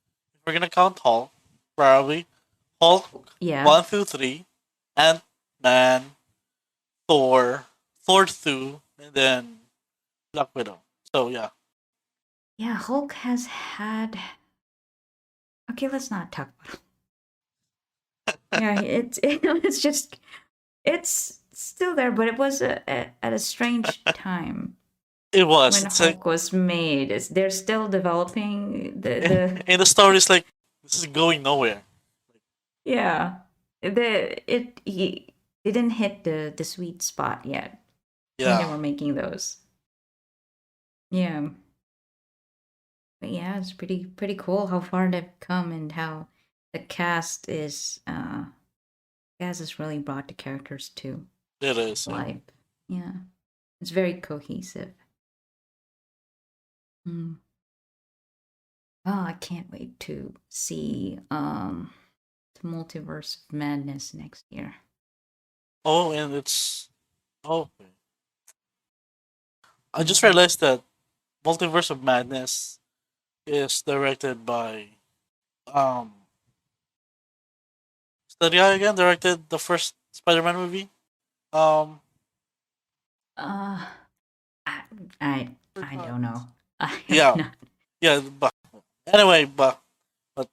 we're gonna count Hulk, probably Hulk Yeah. 1 through 3, Ant Man, Thor, Thor 2, and then Black Widow. So yeah, Yeah, Hulk has had. Okay, let's not talk about it. Yeah, it's just it's still there, but it was at a strange time it was. when It's like Hulk was made. They're still developing the and the story is like this is going nowhere. yeah he didn't hit the sweet spot yet when they Yeah, were making those. Yeah, but yeah, it's pretty cool how far they've come and how the cast is really brought the characters to it is. Yeah. life. Yeah, it's very cohesive. Mm. Oh, I can't wait to see the Multiverse of Madness next year. Oh, and it's oh, I just Yeah. realized that Multiverse of Madness is directed by um is the guy again directed the first Spider-Man movie. Um, Uh, I I, I forgot. don't know. I am Yeah, not. yeah. But anyway, but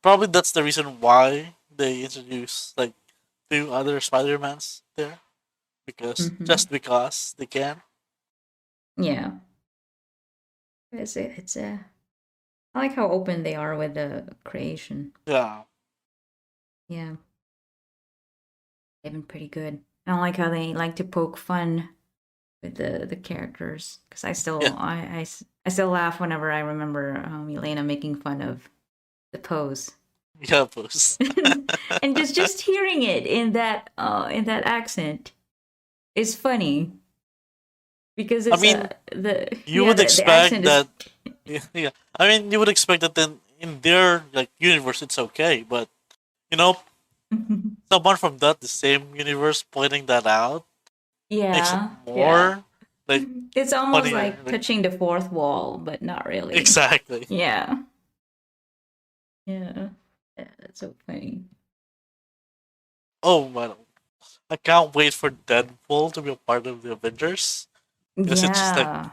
probably that's the reason why they introduced like two other Spider-Mans there because Hmm. just because they can. Yeah, it's a. I like how open they are with the creation. Yeah, Yeah, they've been pretty good. I don't like how they like to poke fun with the characters because yeah, I still laugh whenever I remember Elena making fun of the pose. yeah. Post. And just hearing it in that accent is funny because I it's mean, you would the expect accent is that. Yeah, yeah. I mean, you would expect that then in their like universe it's okay, but you know, someone from the same universe pointing that out makes it yeah, yeah. more like It's almost funnier. like Like touching the fourth wall, but not really. exactly. Yeah, yeah, yeah. That's so funny. Oh man, I can't wait for Deadpool to be a part of the Avengers because it's just like Yeah,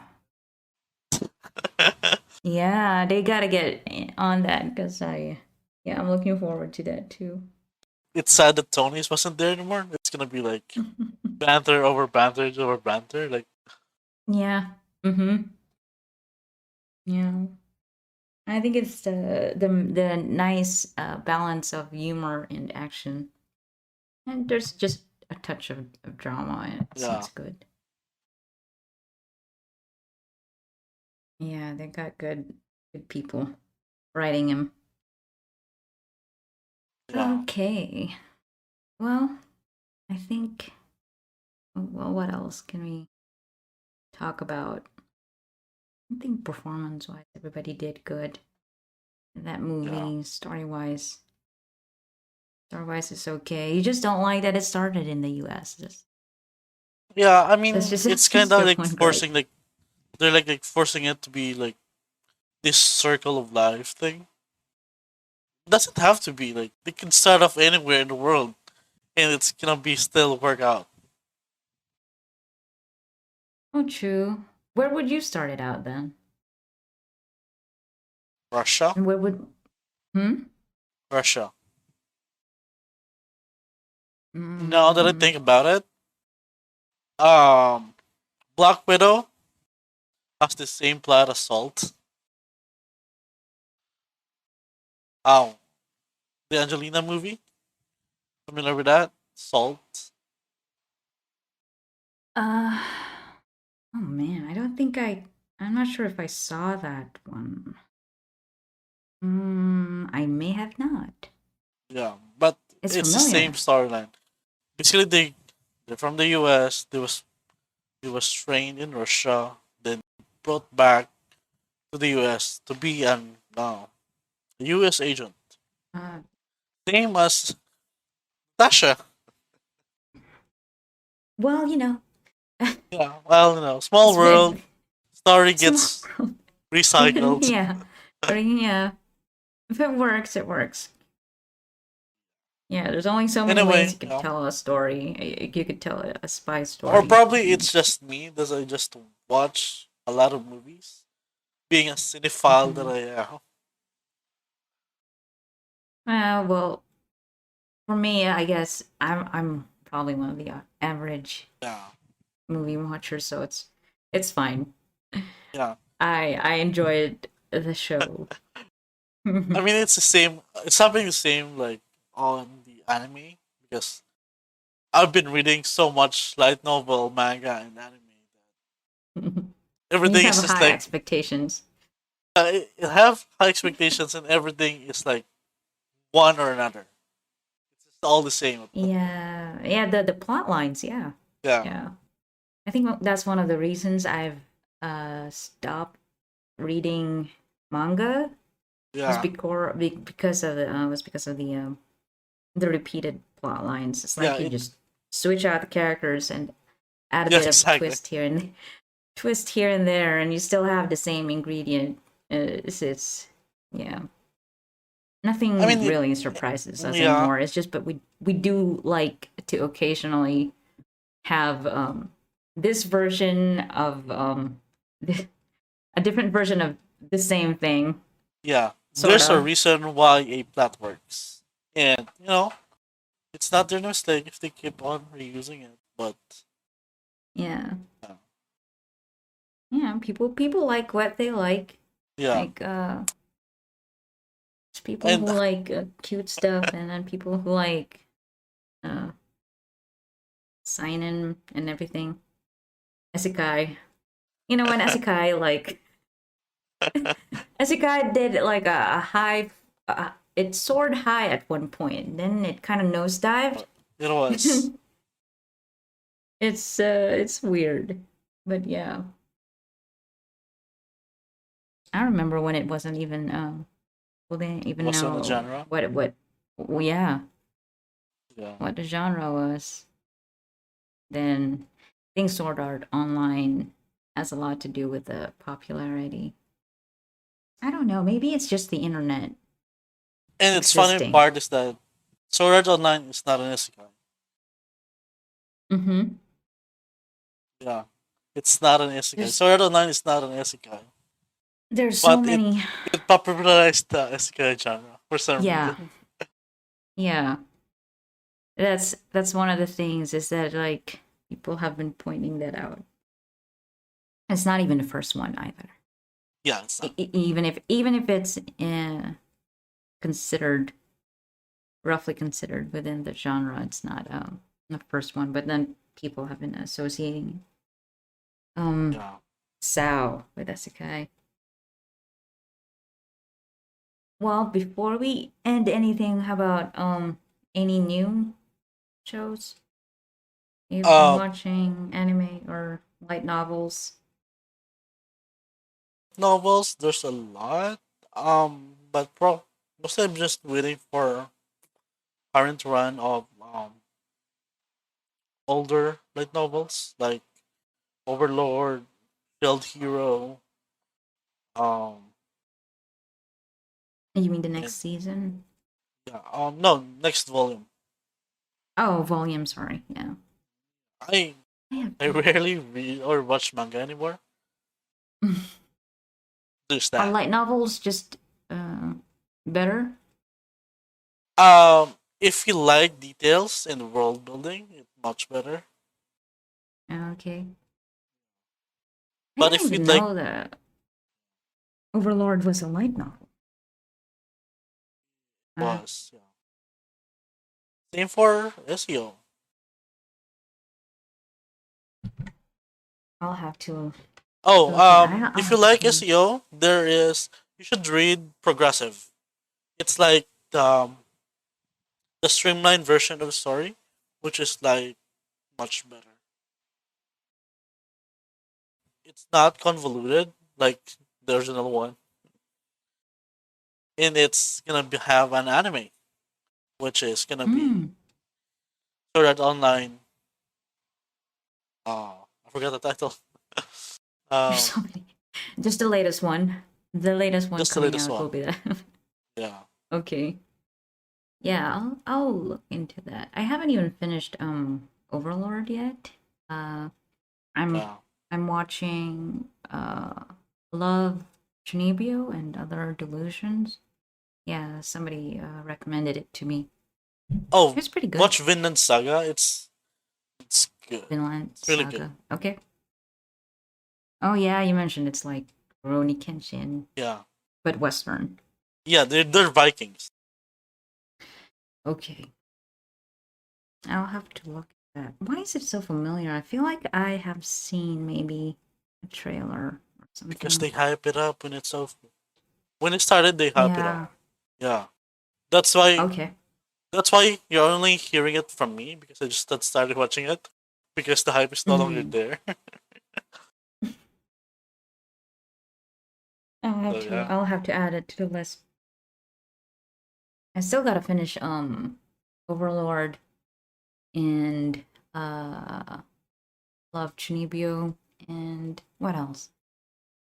yeah. They gotta get on that because yeah, I'm looking forward to that too. it's sad that Tony's wasn't there anymore. It's gonna be like banter over banter over banter. Like Yeah. Mm-hmm. Yeah. I think it's the nice balance of humor and action, and there's just a touch of drama. And yeah, it's good. Yeah, they got good people writing him. yeah, Okay. Well, I think. Well, what else can we talk about? I think performance-wise, everybody did good in that yeah, movie. Story-wise is okay. You just don't like that it started in the U.S. yeah. I That's mean, just it's that's kind of the like one gripe. forcing like they're like forcing it to be like this circle of life thing. Doesn't have to be like they can start off anywhere in the world, and it's gonna be still work out. Oh, true. Where would you start it out then? Russia, And where would? Hmm. Russia. Now that I Mm, think about it, um, Black Widow has the same plot as Salt. Oh, the Angelina movie. Familiar with that? Salt. uh. Oh man, I don't think I. I'm not sure if I saw that one. I may have not. Yeah, but It's it's the same familiar. storyline. Basically, they're from the U.S. They was trained in Russia, then brought back to the U.S. to be an U.S. agent. Uh, Same as Tasha. well, Yeah, well, small it's been world story small gets world. recycled. Yeah, yeah. If it works, it works. Yeah, there's only so many ways Anyway, you could tell a story. You could tell a spy or story. probably it's just me that I just watch a lot of movies. Being a cinephile that Mm-hmm. I am. Well, for me, I guess I'm probably one of the average Yeah, movie watchers, so it's fine. yeah. I enjoyed the show. I mean, it's the same. It's happening the same like on the anime because I've been reading so much light novel, manga, and anime that You everything have is just high like expectations. I have high expectations, and everything is like one or another. It's just all the same. Yeah, yeah. The plot lines. Yeah, Yeah, yeah. I think that's one of the reasons I've stopped reading manga was yeah, because of the repeated plot lines. It's yeah. like you just switch out the characters and add a Yeah, bit of exactly. twist here and there, and you still have the same ingredient. It's yeah, I nothing mean, really surprises us yeah, anymore. It's just, but we do like to occasionally have this version of a different version of the same thing, yeah. sort There's a of. reason why a plot works, and it's not their mistake if they keep on reusing it. But Yeah, uh, yeah. People like what they like. yeah, Like there's people and who like cute stuff, and then people who like uh seinen and everything. Isekai. You know when Isekai like Isekai did like a high. It soared high at one point, then it kind of nosedived. it was. It's weird, but yeah, I remember when it wasn't even well they didn't even Was on the know genre. what well, yeah, Yeah, what the genre was. Then I think Sword Art Online has a lot to do with the popularity. I don't know, maybe it's just the internet and it's funny existing. part is that Sword Art Online is not an isekai. Mm-hmm. Yeah, it's not an isekai. There's Sword Art Online is not an isekai, there's so but it many. it popularized the isekai genre for some Yeah, reason. yeah. That's one of the things is that like people have been pointing that out. It's not even the first one either. Yeah, it's not. Even if it's considered roughly considered within the genre, it's not the first one. But then people have been associating Yeah. Sao with Isekai. Well, before we end anything, how about any new shows you've been Uh, watching, anime or light novels? novels. There's a lot. But mostly I'm just waiting for current run of older light novels like Overlord, Shield Hero, um, You mean the next and season? Yeah. No, next volume. Oh, volume. Sorry. Yeah. I I have I to. rarely read or watch manga anymore. There's Are that. light novels just uh better? If you like details and world building, it's much better. Okay. I But didn't if you even like, know that Overlord was a light novel. Uh, was yeah. Same for SEO. I'll have to Oh, look at. I'll if you have to like try. SEO, there is you should read Progressive. It's like the streamlined version of the story, which is like much better. It's not convoluted like the original one, and it's gonna have an anime, which is gonna be Mm. Sword Art Online. I forgot the title. There's um, so many. Just the latest one. The latest one just the coming latest out will one. be that. Yeah, Okay. Yeah, I'll look into that. I haven't even finished Overlord yet. Uh I'm yeah. I'm watching Love Chinibyo and Other Delusions. Yeah, somebody recommended it to me. It Oh, was pretty good. watch Vinland Saga. It's good. Vinland It's really good. Saga. Okay. Oh yeah, you mentioned it's like Rurouni Kenshin, Yeah, but Western. yeah. They're Vikings Okay. I'll have to look at that. Why is it so familiar? I feel like I have seen maybe a trailer or because something. they hype it up when it's over. When it started, they hype it up. Yeah. Yeah, that's why. Okay. That's why you're only hearing it from me because I just started watching it because the hype is no longer Mm. there. So yeah, I'll have to add it to the list. I still gotta finish Overlord and uh Love Chunibyo and what else?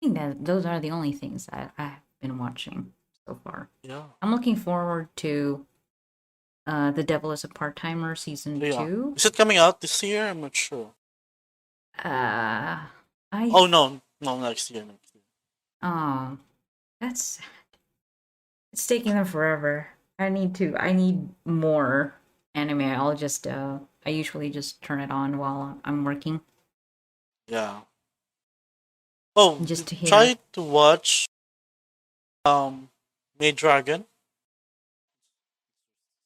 I think that those are the only things that I've been watching so far. yeah, I'm looking forward to The Devil is a Part-Timer season yeah. 2. Is it coming out this year? I'm not sure. Uh I Oh no, no, next year. Next year. oh that's it's taking them forever. I need more anime. I usually just turn it on while I'm working Yeah. Oh, just to hear. try to watch Maid Dragon.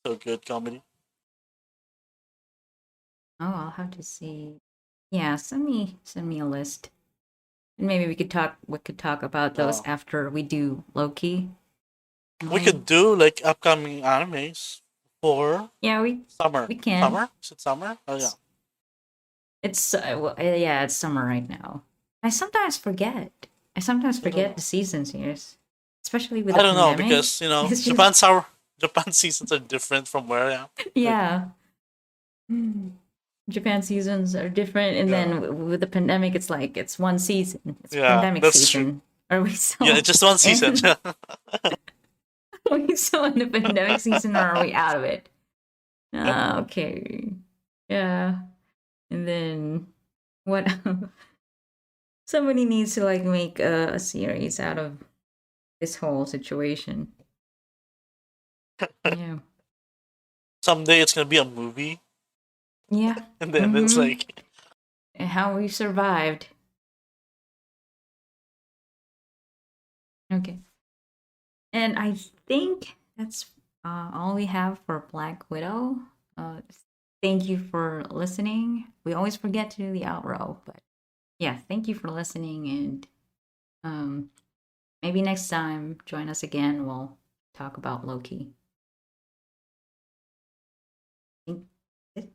So good comedy. Oh, I'll have to see. Yeah, send me a list. And maybe we could talk about those Yeah. after we do Loki. We Oh, could do like upcoming animes for yeah, summer. we can. Summer? Is it summer? Oh yeah. Yeah, it's summer right now. I sometimes forget. I sometimes I don't forget the know. seasons here, especially with the I don't know pandemic. because It's just Japan seasons are different from where I am. Like yeah. Hmm. Japan seasons are different, and then yeah, with the pandemic, it's like it's one season. It's yeah, pandemic that's true. season. Are we Yeah, still it's just one season. in? Are we still in the pandemic season, or are we out of it? Okay. Yeah. And then what? Somebody needs to like make a series out of this whole situation. Yeah. Someday it's gonna be a movie, Yeah. and then it's Mm-hmm. like And how we survived. Okay. And I think that's all we have for Black Widow. Uh, thank you for listening. We always forget to do the outro, but yeah, thank you for listening. And um, maybe next time, join us again. We'll talk about Loki. I think it.